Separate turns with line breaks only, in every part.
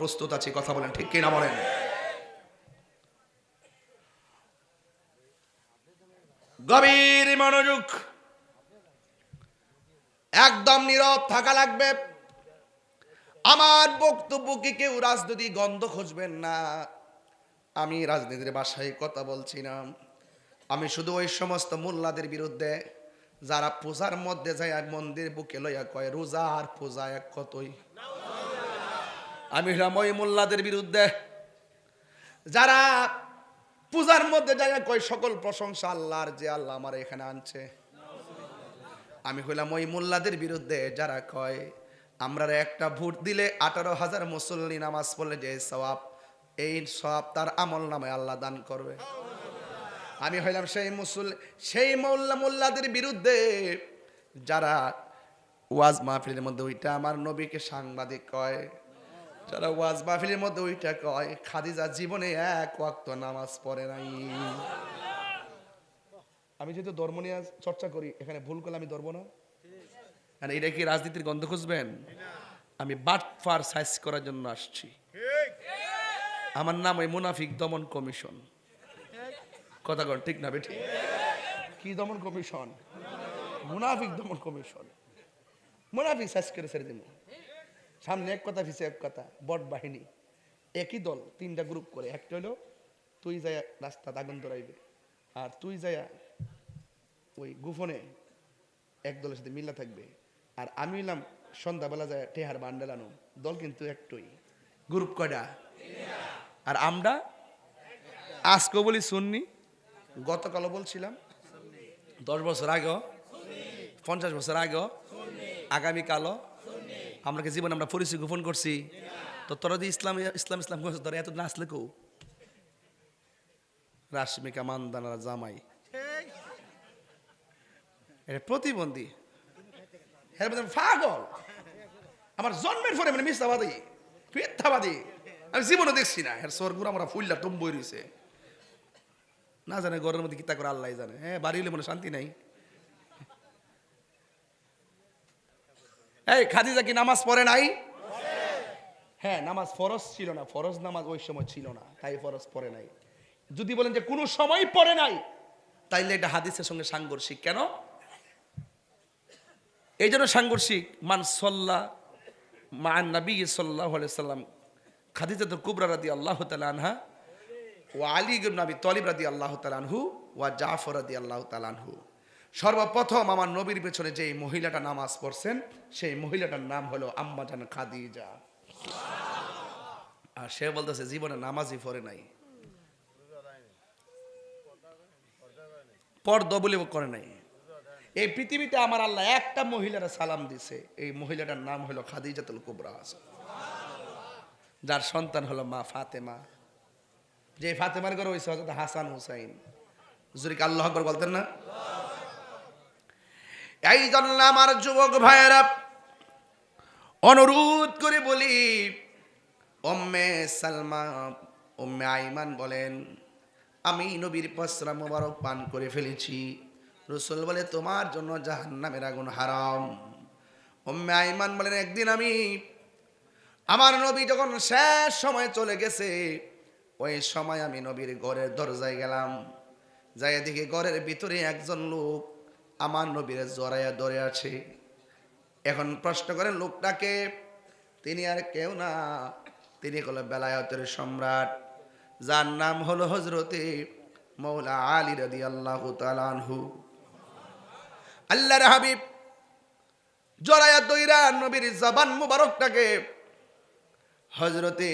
প্রস্তুত আছি, কথা বলেন ঠিক কিনা বলেন। গভীর মনোযোগ, একদম নীরব থাকা লাগবে। আমার বক্তব্যকে কেউ রাজনীতি গন্ধ খুঁজবেন না। আমি রাজনীতির ভাষায় কথা বলছি না। আমি শুধু ওই সমস্ত মোল্লাদের বিরুদ্ধে যারা পূজার মধ্যে যায় মন্দির বুকে লইয়া কয় রোজা আর পূজা এক কতই। আমি হলাম ওই মোল্লাদের বিরুদ্ধে যারা পূজার মধ্যে যায় কয় সকল প্রশংসা আল্লাহর, যে আল্লাহ আমার এখানে আনছে। আমি হইলাম ওই মোল্লাদের বিরুদ্ধে যারা কয় আমরা একটা ভোট দিলে 18,000 মুসল্লি নামাজ পড়লে যে সওয়াব, এই সওয়াব তার আমল নামে আল্লাহ দান করবে। আমি হইলাম সেই মোল্লাদের বিরুদ্ধে যারা ওয়াজ মাহফিলের মধ্যে ওইটা আমার নবীকে সাংবাদিক কয়, যারা ওয়াজ মাহফিলের মধ্যে ওইটা কয় খাদিজা জীবনে এক ওয়াক্ত নামাজ পড়ে নাই। আমি যেহেতু ধর্ম নিয়ে চর্চা করি, এখানে ভুল করলে আমি ধরবো না। আর এটা কি রাজনীতির গন্ধ খুঁজবেন? আমি বাটফার সাইজ করার জন্য আসছি। আমার নাম ওই মুনাফিক দমন কমিশন। কথা কন ঠিক না বেঠিক? কি দমন কমিশন? মুনাফিক দমন কমিশন। মুনাফিক সাইজ করে ছেড়ে দিন। সামনে এক কথা পিছে এক কথা, বট বাহিনী একই দল, 3টা গ্রুপ করে। একটা হলো তুই যায় রাস্তা আগুন ধরাইবে, আর তুই যায় ওই গোপনে এক দলের সাথে মিল্লা থাকবে, আর আমি হইলাম সন্ধ্যাবেলা যায় টেহার বান্ডেল আনো। দল কিন্তু একটুই, গ্রুপ কয়টা? আর আমরা আজকে বলি সুন্নি, গতকালও বলছিলাম, 10 বছর আগে, 50 বছর আগে, আগামীকালও। আমরা কি জীবনে আমরা পরিচয় গোপন করছি? তো তোরা দিয়ে ইসলাম ইসলাম ইসলাম করছে, তোরা এত নাচলে কেউ রাশমিকা মানদানারা জামাই এটা প্রতিবন্ধী, হ্যাঁ পাগল। আমার জন্মের পরে মানে মিথ্যাবাদী মিথ্যাবাদী আমি জীবনে দেখছি না। হ্যাঁ সরগুর আমরা ফুললা টম্বই রয়েছে, না জানে ঘরের মধ্যে কিতা করে আল্লাহ জানে। হ্যাঁ বাড়ি হলে মনে শান্তি নাই। এই খাদিজা কি নামাজ পড়ে নাই? হ্যাঁ নামাজ ফরজ ছিল না, ফরজ নামাজ ওই সময় ছিল না, তাই ফরজ পড়ে নাই। যদি বলেন যে কোনো সময় পড়ে নাই, তাইলে এটা হাদিসের সঙ্গে সাংঘর্ষিক। কেন এই জন্য সাংঘর্ষিক? মান সাল্লা মান নবী সাল্লাল্লাহু আলাইহি সাল্লাম খাদিজাতুল কুবরা রাদিয়াল্লাহু তাআলা আনহা ওয়া আলী ইবনে আবি তালিব রাদিয়াল্লাহু তাআলা আনহু ওয়া জাফর রাদিয়াল্লাহু তাআলা আনহু। সর্বপ্রথম আমার নবীর পেছনে যে মহিলাটা নামাজ পড়ছেন, সেই মহিলাটার নাম হলো আম্মা জান খাদিজা। আর সে বলতেছে জীবনে নামাজই পড়ে নাই, পর্দা বলে করে নাই। এই পৃথিবীতে আমার আল্লাহ একটা মহিলারা সালাম দিছে, এই মহিলাটার নাম হলো খাদিজাতুল কুবরা, যার সন্তান হলো মা ফাতেমা। যে ফাতেমার ঘরে হয়েছে হযরত হাসান হুসাইন। হুজুরকে আল্লাহু আকবার বলতেন না? এই জন্য আমার যুবক ভাইয়েরা অনুরোধ করে বলি, উম্মে সালমা উম্মে আইমান বলেন আমি নবীর পসরা মোবারক পান করে ফেলেছি। রাসূল বলে তোমার জন্য জাহান্নামের আগুন হারাম। উম্মে আইমান বলেন একদিন আমি আমার নবী যখন শেষ সময় চলে গেছে, ওই সময় আমি নবীর ঘরের দরজায় গেলাম, যাই দেখি ঘরের ভিতরে একজন লোক আমার নবীর জড়াইয়া ধরে আছে। এখন প্রশ্ন করেন লোকটাকে, তিনি আর কেউ না, তিনি হলো বেলায়েতের সম্রাট, যার নাম হলো হযরতে মৌলা আলী রাদিয়াল্লাহু তাআলা আনহু। আল্লাহর হাবিব জড়াইয়া দইরা নবীর জবান মুবারকটাকে হযরতে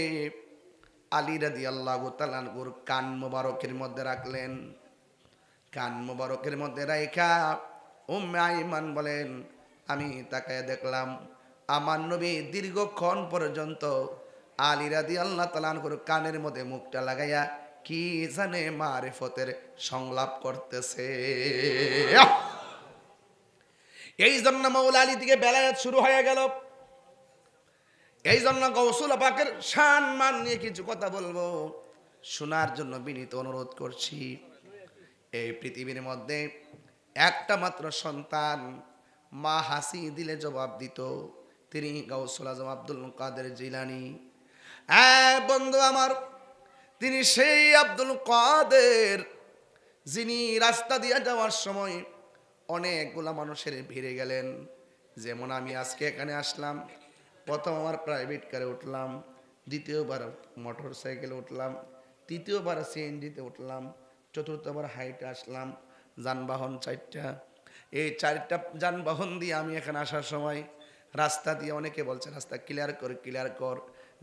আলী রাদিয়াল্লাহু তাআলা আনহুর কান মুবারকের মধ্যে রাখলেন। কান মুবারকের মধ্যে রাইখা উম্মে আইমান বলেন আমি তাকায় দেখলাম আমার নবী দীর্ঘক্ষণ পর্যন্ত আলী রাদিয়াল্লাহু তাআলা আনহুর কানের মধ্যে মুখটা লাগাইয়া কি জানে মারিফতের সংলাপ করতেছে। এই জন্য মাওলা আলী থেকে বেলায়েত শুরু হয়ে গেল। এই জন্য গৌসুল পাকের শান মান নিয়ে কিছু কথা বলবো, শোনার জন্য বিনীত অনুরোধ করছি। এই পৃথিবীর মধ্যে একটা মাত্র সন্তান মা হাসি দিলে জবাব দিত, তিনি গাউসুল আজম আব্দুল কাদের জিলানী। হ্যাঁ বন্ধু আমার, তিনি সেই আব্দুল কাদের যিনি রাস্তা দিয়ে যাওয়ার সময় অনেকগুলা মানুষের ভিড়ে গেলেন। যেমন আমি আজকে এখানে আসলাম, প্রথম আমার প্রাইভেট কারে উঠলাম, দ্বিতীয়বার মোটর সাইকেলে উঠলাম, তৃতীয়বার সিএনজিতে উঠলাম, চতুর্থবার হাইটে আসলাম, যানবাহন চারটা। এই চারটা যানবাহন দিয়ে আমি এখানে আসার সময় রাস্তা দিয়ে অনেকে বলছে রাস্তা ক্লিয়ার কর ক্লিয়ার কর,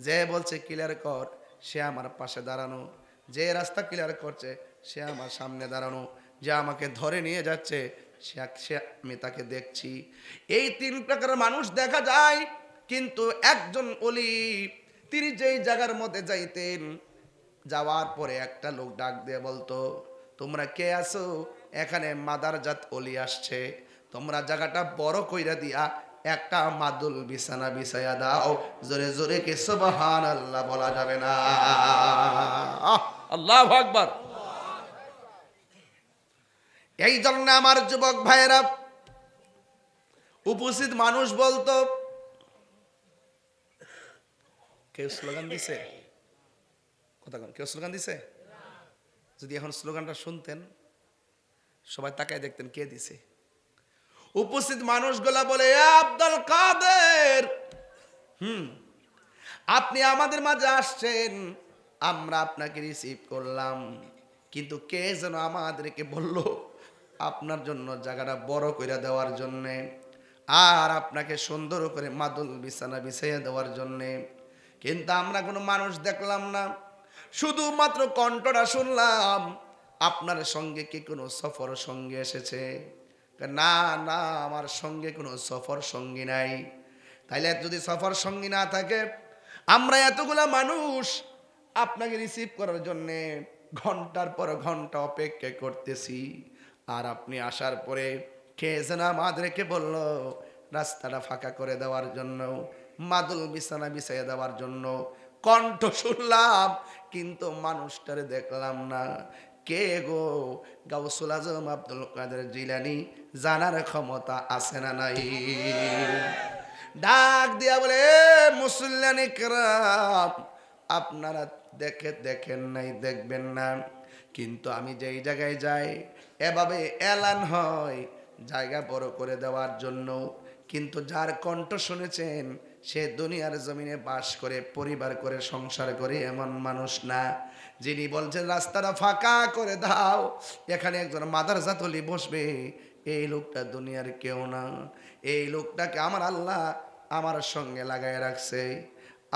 যে বলছে ক্লিয়ার কর সে আমার পাশে দাঁড়ানো, যে রাস্তা ক্লিয়ার করছে সে আমার সামনে দাঁড়ানো, যে আমাকে ধরে নিয়ে যাচ্ছে সে আমি তাকে দেখছি। এই তিন প্রকারের মানুষ দেখা যায়। কিন্তু একজন ওলি, তিনি যেই জায়গার মধ্যে যাইতেন, যাওয়ার পরে একটা লোক ডাক দিয়ে বলতো, তোমরা কে আছো? এখানে মাদারজাত ওলি আসছে, তোমরা জায়গাটা বড় কইরা দিয়া একটা মাদুল বিছানা বিছায়া দাও। জোরে জোরে কে সুবহানাল্লাহ বলা যাবে না? আল্লাহু আকবার। এই জন্য আমার যুবক ভাইয়েরা, উপস্থিত মানুষ বলতো, কেউ স্লোগান দিছে? কথা কন, কেউ স্লোগান দিছে? যদি এখন স্লোগানটা শুনতেন সবাই তাকায় দেখতেন কে দিছে। উপস্থিত মানুষগুলা বলে, আব্দুল কাদের, আপনি আমাদের মাঝে আসছেন, আমরা আপনাকে রিসিভ করলাম, কিন্তু কে যেন আমাদেরকে বলল আপনার জন্য জায়গাটা বড় করে দেওয়ার জন্যে, আর আপনাকে সুন্দর করে মাদুল বিছানা বিছাইয়া দেওয়ার জন্যে। কিন্তু আমরা কোনো মানুষ দেখলাম না, শুধুমাত্র কণ্ঠটা শুনলাম। আপনার সঙ্গে কি কোনো সফর সঙ্গে এসেছে? না না, আমার সঙ্গে কোনো সফর সঙ্গী নাই। তাইলে যদি সফর সঙ্গী না থাকে, আমরা এতগুলা মানুষ আপনাকে রিসিভ করার জন্যে ঘন্টার পর ঘন্টা অপেক্ষা করতেছি, আর আপনি আসার পরে কে যেন আমাদেরকে বলল রাস্তাটা ফাঁকা করে দেওয়ার জন্য, মাদুল বিছানা বিছাইয়া দেওয়ার জন্য। কণ্ঠ শুনলাম কিন্তু মানুষটারে দেখলাম না। কে গো? গাউসুল আজম আব্দুল কাদের জিলানী, জানার ক্ষমতা আছে না নাই? ডাক দিয়া বলে, মুসল্লিয়ানে কেরাম, আপনারা দেখেন নাই, দেখবেন না, কিন্তু আমি যেই জায়গায় যাই এভাবে এলান হয় জায়গা বড় করে দেওয়ার জন্য। কিন্তু যার কণ্ঠ শুনেছেন সে দুনিয়ার জমিনে বাস করে, পরিবার করে, সংসার করে এমন মানুষ না। যিনি বলছেন রাস্তাটা ফাঁকা করে দাও, এখানে একজন মাদারজাত ওলি বসবে, এই লোকটা দুনিয়ার কেউ না। এই লোকটাকে আমার আল্লাহ আমার সঙ্গে লাগায় রাখছে,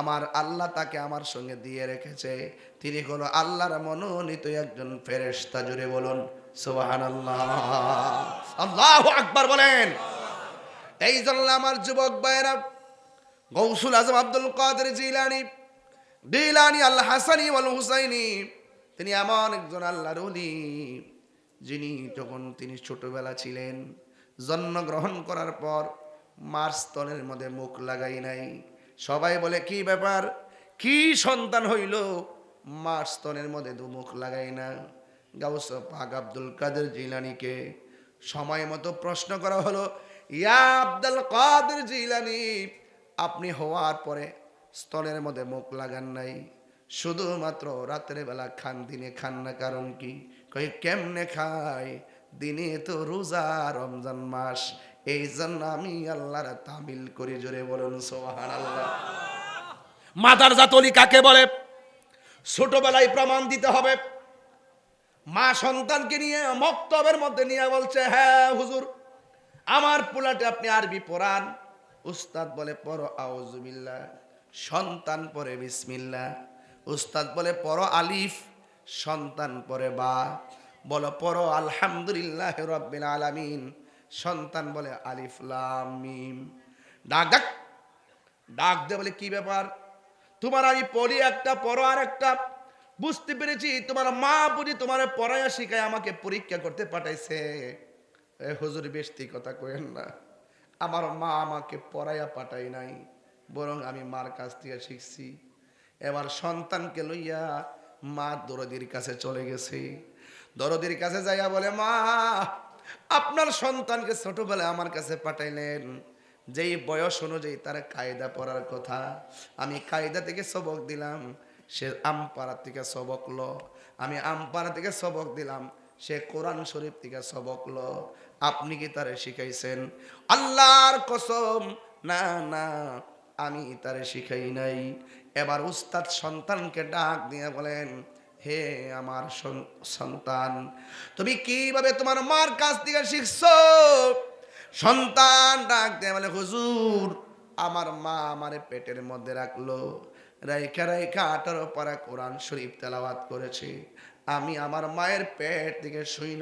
আমার আল্লাহ তাকে আমার সঙ্গে দিয়ে রেখেছে। তিনি হলো আল্লাহর মনোনীত একজন ফেরেশতা। জুড়ে বলুন সুবহানাল্লাহ, আল্লাহু আকবার বলেন। এই জন্য আমার যুবক ভাইয়েরা, গৌসুল আজম আব্দুল কাদের জিলানী আল হাসানি ওয়াল হুসাইনি, তিনি এমন একজন আল্লাহর ওলি, যিনি যখন তিনি ছোটবেলা ছিলেন, জন্মগ্রহণ করার পর মার স্তনের মধ্যে মুখ লাগাই নাই। সবাই বলে কি ব্যাপার, কি সন্তান হইল, মার স্তনের মধ্যে দু মুখ লাগাই না। গাউস পাক আব্দুল কাদের জিলানীকে সময় মতো প্রশ্ন করা হলো, ইয়া আব্দুল কাদের জিলানী, আপনি হওয়ার পরে স্তনের মধ্যে মুখ লাগান নাই, শুধুমাত্র রাতের বেলা খান, দিনে খান না, কারণ কি? কই কেমনে খায়? দিনে তো রোজা, রমজান মাস, এই জন্য আমি আল্লাহর তামিল করি। জোরে বলুন সুবহানাল্লাহ। মাদারজাত ওলি কাকে বলে? ছোটবেলায় প্রমাণ দিতে হবে। মা সন্তানকে নিয়ে মক্তবের মধ্যে নিয়ে বলছে, হ্যাঁ হুজুর, আমার পোলাটে আপনি আরবি পড়ান। উস্তাদ বলে পড়ো আউযুবিল্লাহ, সন্তান পড়ে বিসমিল্লাহ। উস্তাদ বলে পড়ো আলিফ, সন্তান পড়ে বা। বলো পড়ো আলহামদুলিল্লাহ রাব্বিল আলামিন, সন্তান বলে আলিফ লাম মিম। ডাক ডাক ডাক দে বলে, কি ব্যাপার? তোমার আমি পড়ি একটা, পড়ো আর একটা। বুঝতে পেরেছি তোমার মা বুঝি তোমার পড়াইয়া শিখায় আমাকে পরীক্ষা করতে পাঠাইছে। এ হুজুর, বেশি কথা কইেন না, আমার মা আমাকে পড়াইয়া পাঠাই নাই, বরং আমি মার কাছ থেকে শিখছি। এবার সন্তানকে লইয়া মা দরদির কাছে চলে গেছে। দরদির কাছে যাইয়া বলে, মা, আপনার সন্তানকে ছোটবেলায় আমার কাছে পাঠাইলেন, যেই বয়স অনুযায়ী তার কায়দা পড়ার কথা, আমি কায়দা থেকে সবক দিলাম, সে আমপাড়া থেকে সবক লো। আমি আমপাড়া থেকে সবক দিলাম, সে কোরআন শরীফ থেকে সবক লো। আপনি কি তারে শিখাইছেন? আল্লাহর কসম, না না, আমি তারে শিখাই নাই। এবার উস্তাদ সন্তানকে ডাক দিয়ে বলেন, হে আমার সন্তান, তুমি কিভাবে তোমার মার কাছ থেকে শিখছো? সন্তান ডাক দিয়ে বলে, হুজুর, আমার মা আমারে পেটের মধ্যে রাখলো, রাইখা রাইখা 18 পারা কোরআন শরীফ তেলাওয়াত করেছে। আমি আমার মায়ের পেট থেকে শুই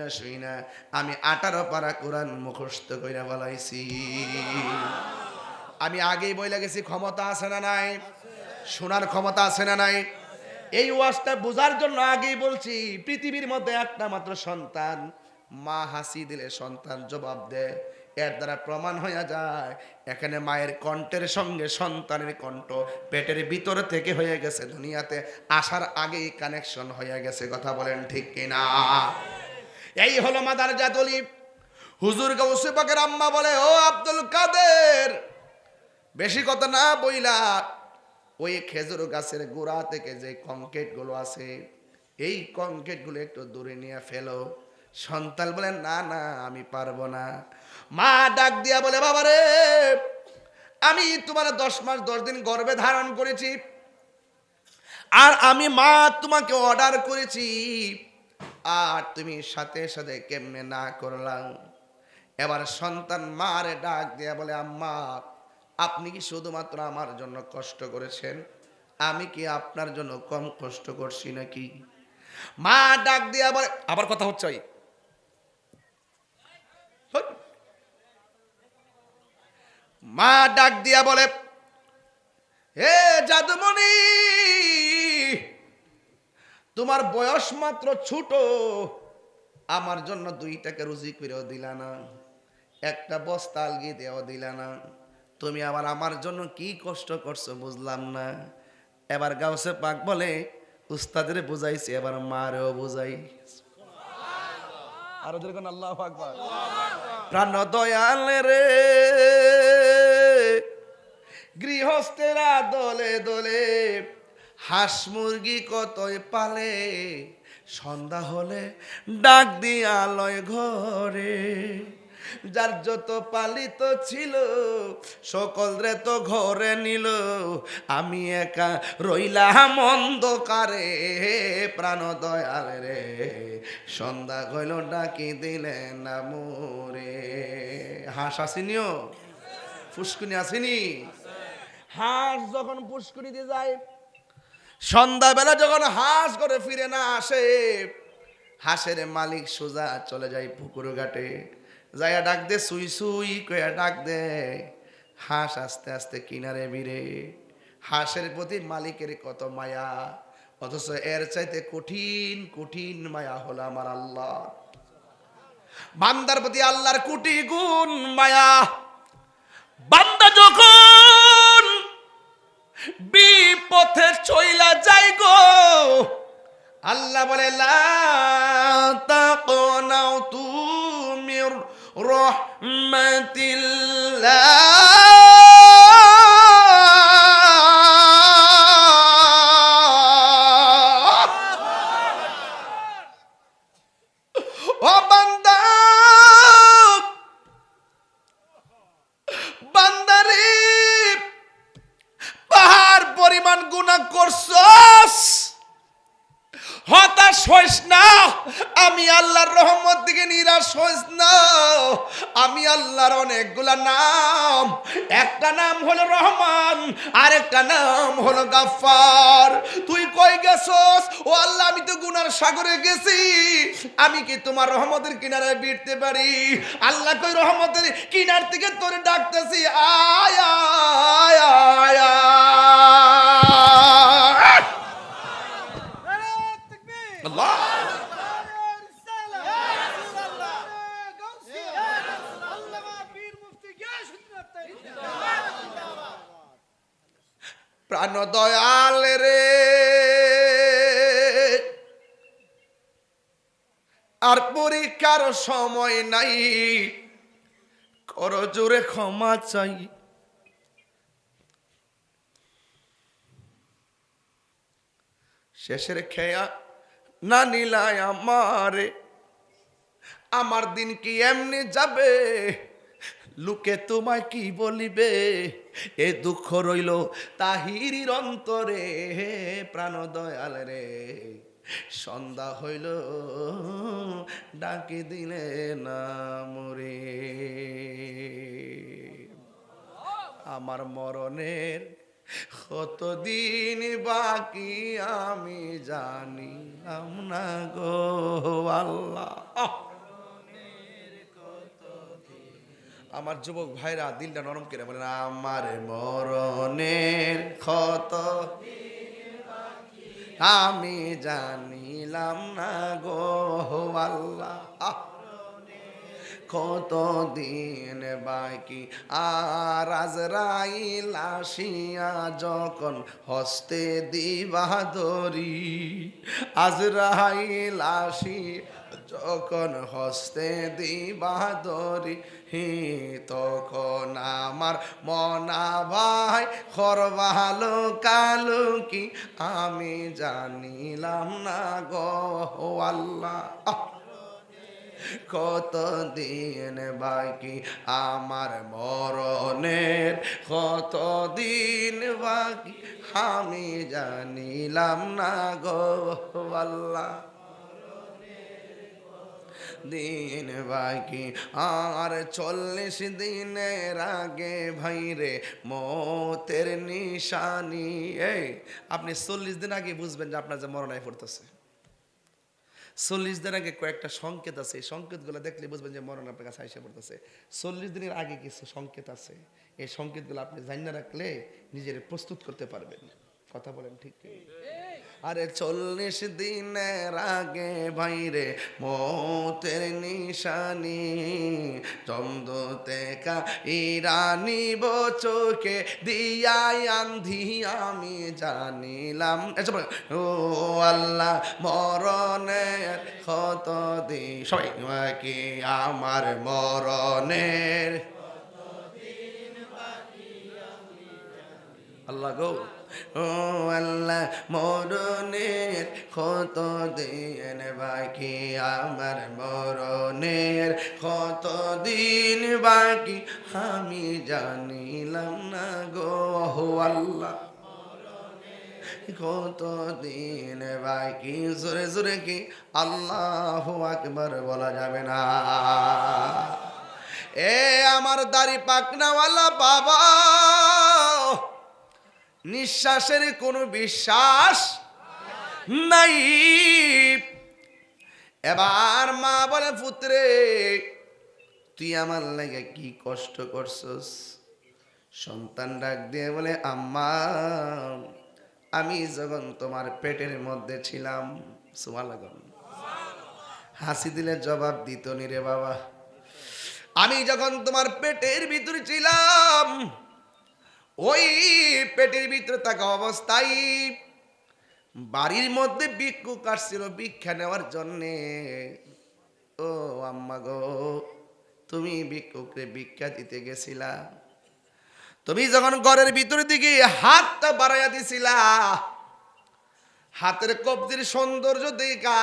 না আমি 18 পারা কোরআন মুখস্থ কইরা বলাইছি। আমি আগেই বইলা গেছি, ক্ষমতা আছে না নাই? শোনার ক্ষমতা আছে না নাই? এই ওয়াজটা বোঝার জন্য আগেই বলছি, পৃথিবীর মধ্যে একটা মাত্র সন্তান, মা হাসি দিলে সন্তান জবাব দেয়। এর দ্বারা প্রমাণ হয়ে যায় এখানে মায়ের কণ্ঠের সঙ্গে সন্তানের কণ্ঠ পেটের ভিতর থেকে হয়ে গেছে, দুনিয়াতে আসার আগেই কানেকশন হয়ে গেছে। কথা বলেন ঠিক কিনা? এই হলো মাদার জাতলি। হুজুর গাউসে পাকের আম্মা বলে, ও আব্দুল কাদের, বেশি কথা না বইলা ওই খেজুর গাছের গোড়া থেকে যে কংক্রিট গুলো আছে, এই কংক্রিট গুলো একটু দূরে নিয়ে ফেলো। সন্তান বলে, না না, আমি পারবো না। মা ডাক দিয়া বলে, বাবারে, আমি তোমার 10 মাস 10 দিন গর্ভে ধারণ করেছি, আর আমি মা তোমাকে অর্ডার করেছি, আর তুমি সাথে সাথে কেমনে না করলাম? এবার সন্তান মারে ডাক দিয়া বলে, আম্মা, আপনি কি শুধুমাত্র আমার জন্য কষ্ট করেছেন? আমি কি আপনার জন্য কম কষ্ট করছি নাকি? মা ডাক দিয়া বলে, আবার কথা হচ্ছে ওই, মা ডাক দিয়া বলে, হে জাদুমণি, তোমার বয়স মাত্র ছোট, আমার জন্য 2 টাকা রুজি করেও দিলা না, একটা বস্তা আলগি দেও দিলা না, তুমি আবার আমার জন্য কি কষ্ট করছো বুঝলাম না। এবার গাউসে পাক বলে, উস্তাদের বুঝাইছি, এবার মারেও বুঝাই। আর ওদের কোন আল্লাহু আকবার। প্রাণ দয়াল রে, গৃহস্থেরা দলে দলে হাঁস মুরগি কতই পালে, সন্ধ্যা হলে ডাক দিয়া লয় ঘরে, যার যত পালিত ছিল সকল রে তো ঘরে নিল, আমি একা রইলাম অন্ধকারে। প্রাণ দয়াল রে, সন্ধ্যা হইল ডাকি দিলেন না মোরে। হাঁস আসিনিও, ফুসকুনি আসেনি? হাঁস যখন পুষ্করি দিয়ে যায়, সন্ধ্যাবেলা যখন হাঁস করে ফিরে না আসে, হাঁসের মালিক সোজা চলে যায় পুকুর ঘাটে, যাইয়া ডাক দে, সুই সুই কইয়া ডাক দে। হাঁস আস্তে আস্তে কিনারে ভিড়ে। হাঁসের প্রতি মালিকের কত মায়া, অথচ এর চাইতে কঠিন কঠিন মায়া হলো আমার আল্লাহ। বান্দার প্রতি আল্লাহর কোটি গুণ মায়া। বান্দা যখন বিপথে চইলা যাই গো, আল্লাহ বলে, লা তাকনাউ মির রাহমাতিল্লাহ, ও বান্দা, বান্দারে, পাহাড় পরিমাণ গুনাহ করছস, হতাশ হইস না, আমি আল্লাহর রহমত দিকে নিরাশ হইস না। আমি আল্লাহর অনেকগুলা নাম, একটা নাম হলো রহমান, আরেকটা নাম হলো গাফফার। তুই কই গেছস? ও আল্লাহ, আমি তো গুনার সাগরে গেছি, আমি কি তোমার রহমতের কিনারায় ভিড়তে পারি? আল্লাহ কই, রহমতের কিনার থেকে তোরে ডাকতেছি, আয় আয় আয় আয়। আল্লাহ প্রাণ দয়াল রে, আর পরীক্ষার সময় নাই, করো জোরে ক্ষমা চাই। শেষের খেয়া না নিলাই আমারে, আমার দিন কি এমনি যাবে, লোকে তোমায় কি বলিবে, এ দুঃখ রইল তাহিরির অন্তরে, প্রাণ দয়াল রে সন্ধ্যা হইল ডাকি দিলে না মরে। আমার মরণের কতদিন বাকি আমি জানিলাম না গো আল্লাহ। আমার যুবক ভাইরা দিলটা নরম করে বলেন, আমার মরণের ক্ষত আমি জানিলাম না গো আল্লাহ। কতদিন বাকি আর আজরাইল আসিয়া যখন হস্তে দিবা ধরি, আজরাইল আসিয়া যখন হস্তে দিবা ধরি, তখন আমার মনা ভাই খরবালো কালো কি আমি জানিলাম না গো আল্লাহ। কতদিন বাকি আমার মরণের, কতদিন বাকি আমি জানিলাম না গো আল্লাহ। দিন বাকি আর 40 দিনের আগে ভাইরে মতের নিশানি। এই আপনি 40 দিন আগে বুঝবেন যে আপনার যে মরণায় পড়তেছে। 40 দিন আগে কয়েকটা সংকেত আছে, এই সংকেতগুলো দেখলে বুঝবেন যে মরণ আপনার কাছে আইসা পড়তেছে। 40 দিনের আগে কিছু সংকেত আছে, এই সংকেতগুলো আপনি জানিয়ে রাখলে নিজের প্রস্তুত করতে পারবেন। কথা বলেন ঠিক কি? আরে 40 দিনের আগে বাইরে মতের নিশানি, চন্দ্রতে কা ইরানি চোখে দিয়াই আন্ধি আমি জানিলাম। ও আল্লাহ মরণের কত দিন, সবাই কি আমার মরণের আল্লাহ গো, ও আল্লাহ মরণের কত দিন বাকি আমার মরণের কত দিন বাকি আমি জানিলাম না গো আল্লাহ। কত দিন বাকি, জোরে জোরে কি আল্লাহু আকবার বলা যাবে না? এ আমার দাড়ি পাকনাওয়ালা বাবা, নিঃশ্বাসের কোনো বিশ্বাস নাই। এবার মা বলে, পুত্রে তুই আমার লাগে কি কষ্ট করছস? সন্তান ডাক দিয়ে বলে, আম্মা আমি যখন তোমার পেটের মধ্যে ছিলাম, সুবহানাল্লাহ, হাসি দিলে জবাব দিত নি রে বাবা। আমি যখন তোমার পেটের ভিতরে ছিলাম, ওই পেটের ভিতরে থাকা অবস্থায় বাড়ির মধ্যে ভিক্ষুক আসছিল ভিক্ষা নেওয়ার জন্যে। ও আম্মা গো, তুমি ভিক্ষুকরে ভিক্ষা দিতে গেছিলা, তুমি যখন ঘরের ভিতরে দিকে হাতটা বাড়াইয়া দিছিলা, হাতের কবজির সৌন্দর্য দেখা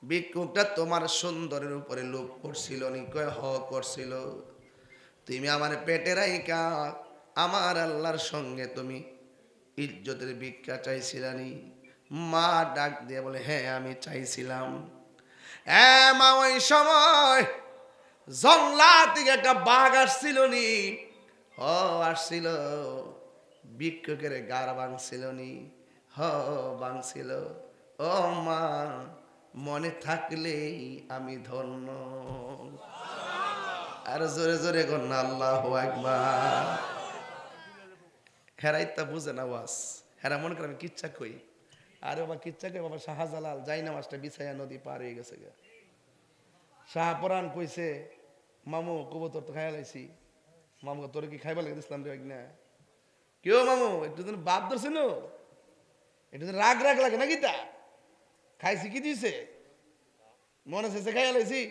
ভিক্ষুকটা তোমার সুন্দরের উপরে লোভ করছিল নি? কয় হ করছিল। তুমি আমার পেটে রাইকা আমার আল্লাহর সঙ্গে তুমি ইজ্জতের ভিক্ষা চাইছিলানি? মা ডাক দিয়ে বলে, হ্যাঁ আমি চাইছিলাম। হ্যাঁ মা, ওই সময় জংলা থেকে একটা বাঘ আসছিল নি? হ আসছিল। ভিক্ষুকের গার ভাঙছিল নি? হ ভাঙছিল। ও মা, মনে থাকলেই আমি ধন্য। আর জোরে জোরে কন্যা আল্লাহু আকবার। হেরাইতা বুঝে না ওয়াজ, হেরা মনে করে আমি কিচ্ছা কই। আরে বাবা কিচ্ছা কই বাবা, শাহজালাল যাই নামাজটা বিছাইয়া নদী পার হয়ে গেছে গা। শাহপরান কইছে, মামু কবুতর তো খাইয়া লাইছি। মামু তোর কি খাইবা লাগে দিসলাম রে না? কেউ মামু একটু দিন বাপ ধরছিল, একটু দিন রাগ রাগ লাগে নাকি? তা খাইছি কি দিছে? মনে আছে খাইয়া লাইছি।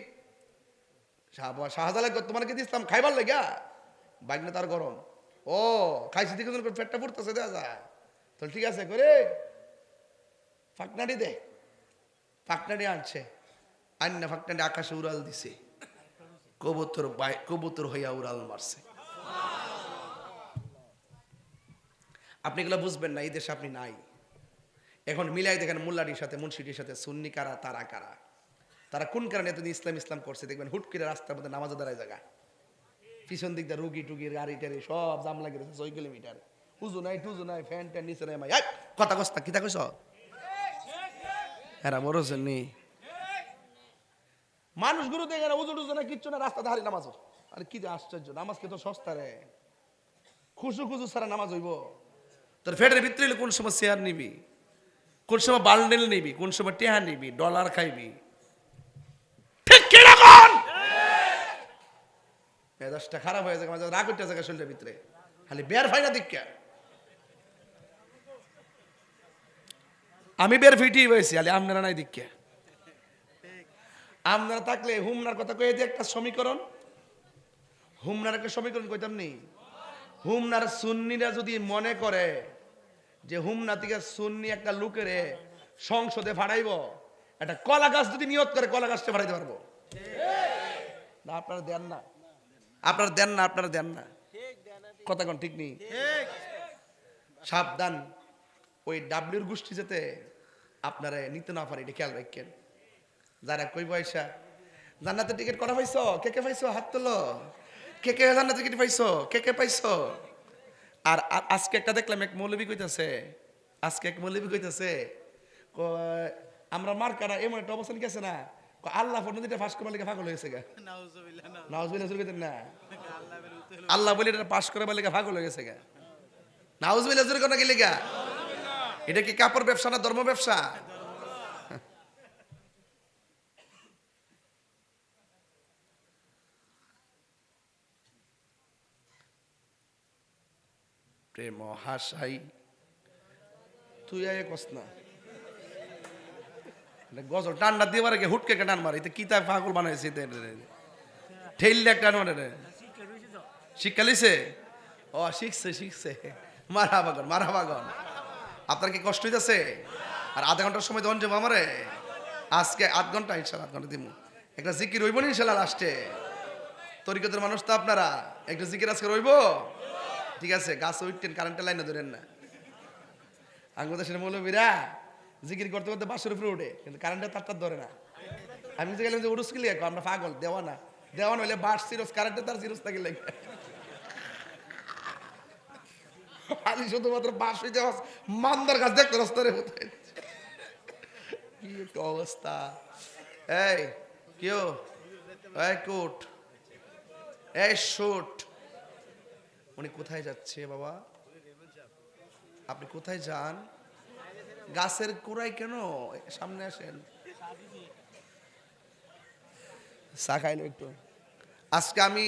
শাহজালাল তোমার কি ইসলাম খাইবার লাগা বাইক না তার গরম ও খাইছি দিকে পেটটা পড়তেছে দেয়া যায় তো ঠিক আছে করে ফাঁকনাড়ি দে ফাঁকনাড়ি আনছে আন্না ফাঁকনাড়ি আকাশে উড়াল দিছে কবুতর হইয়া উড়াল মারছে। আপনি এগুলো বুঝবেন না, এই দেশে আপনি নাই। এখন মিলাই দেখেন মোল্লাটির সাথে মুন্সিটির সাথে সুন্নি কারা তারা কারা, তারা কোন কারণে এতদিন ইসলাম ইসলাম করছে। দেখবেন হুট করে রাস্তার মধ্যে নামাজ দাঁড়ায় জায়গা পিছন দিক দিয়ে রুগী টুগির গাড়ি টাড়ি সব জাম লাগে রয়েছে 6 কিলোমিটার, উজু নাই টুজু নাই, ফ্যান ট্যান নিচে নাই, কথা কস না কিতা কইস এরা মরছেন নি মানুষ গুরু দেখে না, উজু টুজু না কিচ্ছু না, রাস্তা ধারি নামাজ। আরে কি আশ্চর্য, নামাজ কে তো সস্তা রে, খুশু খুশু ছাড়া নামাজ হইব? তোর ফেটের ভিতরে কোন সময় শেয়ার নিবি, কোন সময় বান্ডেল নিবি, কোন সময় টেহা নিবি, ডলার খাইবি, ঠিক কিরকম মেজাজটা খারাপ হয়ে যায়, মাঝে রাগ উঠতে যায় শরীরের ভিতরে, খালি বের ফাইনা দীক্ষা। আমি বের ফিটি হয়েছি, আলে আপনারা নাই দীক্ষা। আপনারা থাকলে হুমনার কথা কয়ে দিয়ে একটা সমীকরণ, হুমনার একটা সমীকরণ কইতাম নি। হুমনার সুন্নিরা যদি মনে করে যে হুমনা থেকে সুন্নি একটা লোকের সংসদে ফাড়াইব, একটা কলা গাছ যদি নিয়ত করে কলা গাছটা ফাড়াইতে পারবো না? আপনারা দেন না, আপনারা দেন না, আপনারা দেন না, কথা কোন ঠিক নেই। সাবধান, ওই ডাব্লিউর গোষ্ঠী যেতে আপনারা নিতে না পারে, এটা খেয়াল রাখেন। যারা কই পয়সা জান্নাতের টিকিট করা পাইছো, কে কে পাইছো হাত তোলো, কে কে জান্নাতের টিকিট পাইছো, কে কে পাইছো। আর আজকে একটা দেখলাম এক মৌলবী কইতাছে, আজকে এক মৌলবী কইতাছে আমরা মার্কারা এমন একটা অবস্থান গেছে না, আল্লাহ নদীটা ফাঁস করবার লেগে পাগল হয়েছে গা, নাউজুবিল্লাহ কইতেন না, আল্লাহ বলে এটা পাস করবার লেগে পাগল হয়ে গেছে গা, নাউজুবিল্লাহ জোরে কোনা গেলে গা। এটা কি কাপড় ব্যবসা না ধর্ম ব্যবসা? প্রেম হাসাই তুই আয় কস না, গজল টান্ডা দিয়ে মারে হুটকে টান মারে, কি তা পাগল বানাইছে ঠেললে একটা টান মারে। শিক্ষা লিছে? ও শিখছে শিখছে, মারা বাগন মারা বাগন। আপনার কি কষ্ট হইতেছে? আর আধা ঘন্টার সময় দেওয়ান যাবো আমারে, আজকে 8 ঘন্টা ইনশাল্লাহ 8 ঘন্টা দিব একটা জিকির রইব না ইনশাল্লাহ লাস্টে। তরিকতের মানুষ তো আপনারা, একটা জিকির আজকে রইব, ঠিক আছে? গাছ উঠতেন, কারেন্টের লাইনে ধরেন না। বাংলাদেশের মৌলবীরা জিকির করতে করতে বাসের উপরে উঠে, কিন্তু কারেন্টের তারটা ধরে না। আমি যে গেলাম যে উড়ুস কিলি, আমরা পাগল, দেওয়া না দেওয়ান হইলে বাস সিরোস, কারেন্টের তার সিরোস থাকি লাগে আমি শুধুমাত্র বাস হইতে মান্দার গাছ দেখতে রাস্তারে হতে কি একটা অবস্থা। এই কেউ এই কোট এই শুট, উনি কোথায় যাচ্ছে বাবা? আপনি কোথায় যান? গাছের কোড়াই কেন? সামনে আসেন, চা খাইলো একটু। আজকে আমি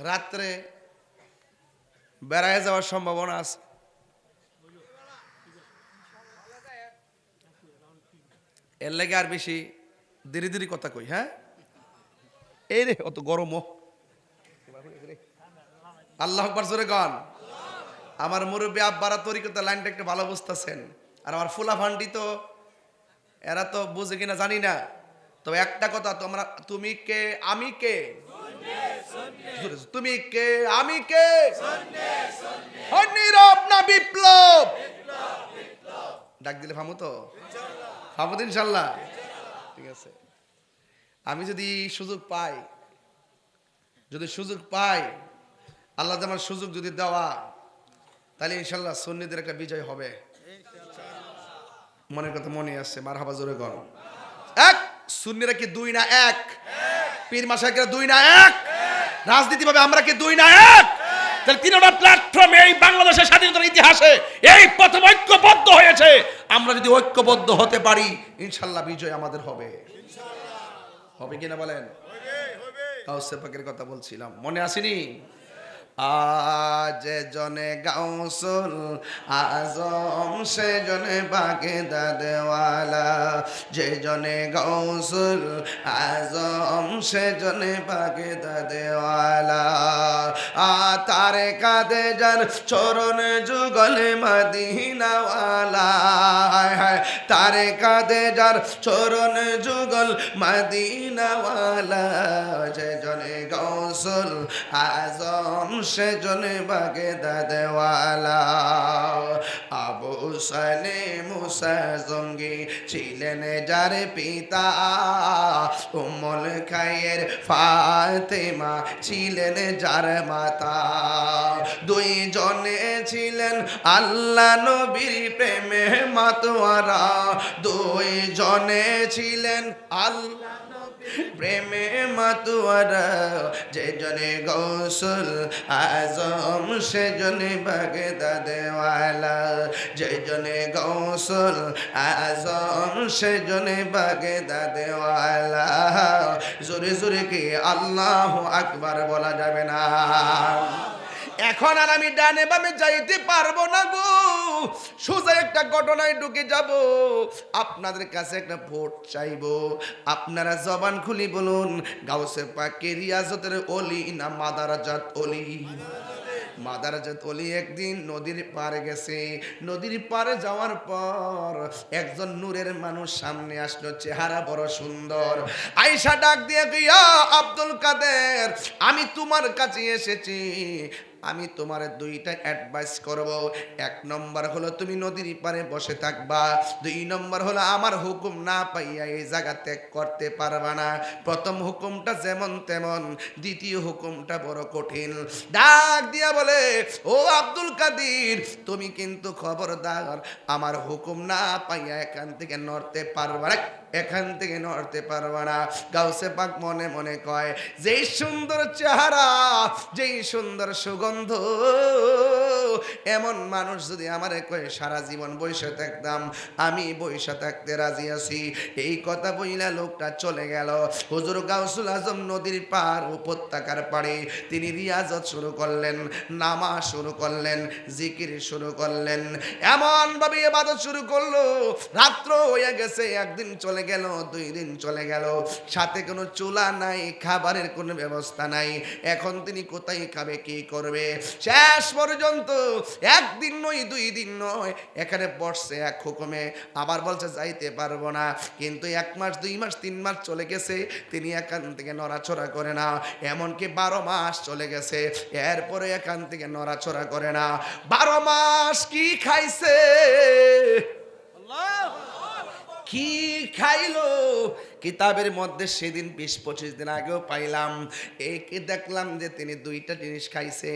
রাত্রে বেড়ায় যাওয়ার সম্ভাবনা আছে, এর লাগে আর বেশি ধীরে ধীরে কথা কই। হ্যাঁ এই রে অত গরম, আল্লাহ আকবার জোরে গান। আমার মুরব্বী আব্বারা তরিকতে লাইনটা একটু ভালো বুঝতেছেন, আর আমার ফুলা ফান্ডি তো এরা তো বুঝে কিনা জানি না। তবে একটা কথা, তোমরা তুমি কে আমি কে, তুমি কে আমি কে, নীরব না বিপ্লব, ডাক দিলে ফামু তো, ফামু তো ইনশাল্লাহ। ঠিক আছে, আমি যদি সুযোগ পাই, যদি সুযোগ পাই, আল্লাহ আমার সুযোগ যদি দেওয়া, তাহলে ইনশাল্লাহ সুন্নিদের একটা বিজয় হবে। মনের কথা মনে আছে, মারহাবা জোরে গণ। এক সুন্নিরা কি 2 না 1? পীর মাশায়েখরা 2 না 1? রাজনীতি ভাবে আমরা কি 2 না 1? তাহলে 3টা প্ল্যাটফর্মে এই বাংলাদেশের স্বাধীনতার ইতিহাসে এই প্রথম ঐক্যবদ্ধ হয়েছে। আমরা যদি ঐক্যবদ্ধ হতে পারি, ইনশাল্লাহ বিজয় আমাদের হবে। হবে কিনা বলেন? গাউসে পাকের কথা বলছিলাম, মনে আসেনি? আজ জনে গাউসুল আজম সে জনে বাগদাদওয়ালা, যে জনে গাউসুল আজম সে জনে বাগদাদওয়ালা। তারে কাঁদে যার চরণ যুগল মদিনাওয়ালা, তারে কাঁদে যার চরণ যুগল মদিনাওয়ালা, যে জনে গাউসুল আজম সে জনে বাগদাদওয়ালা। আবু সালেম মুসা জঙ্গি ছিলেন যার পিতা, উম্মুল খায়ের ফাতেমা ছিলেন যার মাতা। দুই জনে ছিলেন আল্লাহ নবীর প্রেমে মাতোয়ারা, দুই জনে ছিলেন আল্লাহ প্রেমে মাতোয়ারা, যে জনে গাউসুল আজম সে জনে বাগদাদওয়ালা, যে জনে গাউসুল আজম সে জনে বাগদাদওয়ালা। জোরে জোরে কি আল্লাহু আকবার বলা যাবে না? এখন আর আমি ডানে বামে যাইতে পারবো না গো, সোজা একটা ঘটনায় ঢুকে যাব। আপনাদের কাছে একটা ভোট চাইবো, আপনারা জবান খুলি বলুন, গাউসে পাকের রিয়াজতের ওলি না মাদারাজাত ওলি? মাদারাজাত ওলি একদিন নদীর পাড়ে গেছে, নদীর পাড়ে যাওয়ার পর একজন নূরের মানুষ সামনে আসলো, চেহারা বড় সুন্দর। আয়েশা ডাক দিয়ে ইয়া আব্দুল কাদের, আমি তোমার কাছে এসেছি, আমি তোমার দুইটা অ্যাডভাইস করব। এক নম্বর হলো তুমি নদীর পাড়ে বসে থাকবা, দুই নম্বর হলো আমার হুকুম না পাইয়া এই জায়গা ত্যাগ করতে পারবা না। প্রথম হুকুমটা যেমন তেমন, দ্বিতীয় হুকুমটা বড় কঠিন। ডাক দিয়া বলে, ও আব্দুল কাদের, তুমি কিন্তু খবরদার আমার হুকুম না পাইয়া এখান থেকে নড়তে পারবা না, এখান থেকে নড়তে পারবা না। গাউসে পাক মনে মনে কয়, যেই সুন্দর চেহারা, যেই সুন্দর সুগন্ধ, এমন মানুষ যদি আমারে কয় সারা জীবন বসে থাকতাম, আমি বসে থাকতে রাজি আছি। এই কথা বইলা লোকটা চলে গেল। হুজুর গাউসুল আজম নদীর পার উপত্যকার পাড়ে তিনি রিয়াজত শুরু করলেন, নামাজ শুরু করলেন, জিকির শুরু করলেন, এমন ভাবে ইবাদত শুরু করলো। রাত্র হয়ে গেছে, একদিন চলে গেল, দুই দিন চলে গেল, সাথে কোনো চুলা নাই, খাবারের কোনো ব্যবস্থা নাই। এখন তিনি কোথায় খাবে, কি করবে? শেষ পর্যন্ত একদিন নয়, দুই দিন নয়, এখানে বসছে এক হুকুমে, আবার বলছে যাইতে পারবো না। কিন্তু 1 মাস, 2 মাস, 3 মাস চলে গেছে, তিনি এখান থেকে নড়াচড়া করে না। এমনকি 12 মাস চলে গেছে, এরপরে এখান থেকে নড়াচড়া করে না। 12 মাস কি খাইছে, কি খাইলো? কিতাবের মধ্যে সেদিন 20-25 দিন আগেও পাইলাম, একে দেখলাম যে তিনি 2টা জিনিস খাইছে।